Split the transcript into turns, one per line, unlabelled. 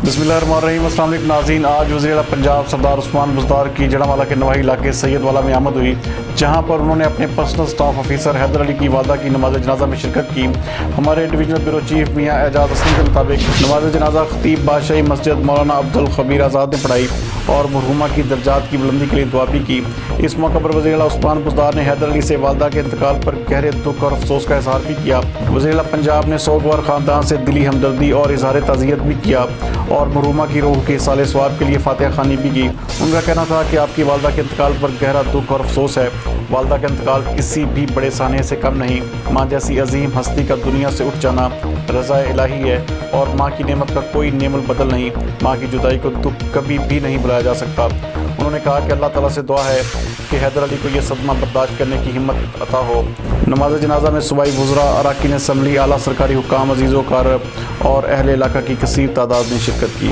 بسم اللہ الرحمن الرحیم۔ السلام علیکم ناظرین، آج وزیراعلی پنجاب سردار عثمان بزدار کی جڑانوالہ کے نواحی علاقے سید والا میں آمد ہوئی، جہاں پر انہوں نے اپنے پرسنل سٹاف آفیسر حیدر علی کی والدہ کی نماز جنازہ میں شرکت کی۔ ہمارے ڈویژنل بیورو چیف میاں اعجاز حسن کے مطابق نماز جنازہ خطیب بادشاہی مسجد مولانا عبدالخبیر آزاد نے پڑھائی اور مرحومہ کی درجات کی بلندی کے لیے دعا بھی کی۔ اس موقع پر وزیراعلی عثمان بزدار نے حیدر علی سے والدہ کے انتقال پر گہرے دکھ اور افسوس کا اظہار بھی کیا۔ وزیراعلی پنجاب نے سوگوار خاندان سے دلی ہمدردی اور اظہار تعزیت بھی کیا اور مرحومہ کی روح کے اصالِ ثواب کے لیے فاتحہ خوانی بھی کی۔ ان کا کہنا تھا کہ آپ کی والدہ کے انتقال پر گہرا دکھ اور افسوس ہے۔ والدہ کا انتقال کسی بھی بڑے سانحے سے کم نہیں۔ ماں جیسی عظیم ہستی کا دنیا سے اٹھ جانا رضا الہی ہے اور ماں کی نعمت کا کوئی نعم البدل نہیں۔ ماں کی جدائی کو دکھ کبھی بھی نہیں بلایا جا سکتا۔ انہوں نے کہا کہ اللہ تعالیٰ سے دعا ہے کہ حیدر علی کو یہ صدمہ برداشت کرنے کی ہمت عطا ہو۔ نماز جنازہ میں صوبائی وزراء، اراکین اسمبلی، اعلیٰ سرکاری حکام، عزیز و اقارب اور اہل علاقہ کی کثیر تعداد نے شرکت کی۔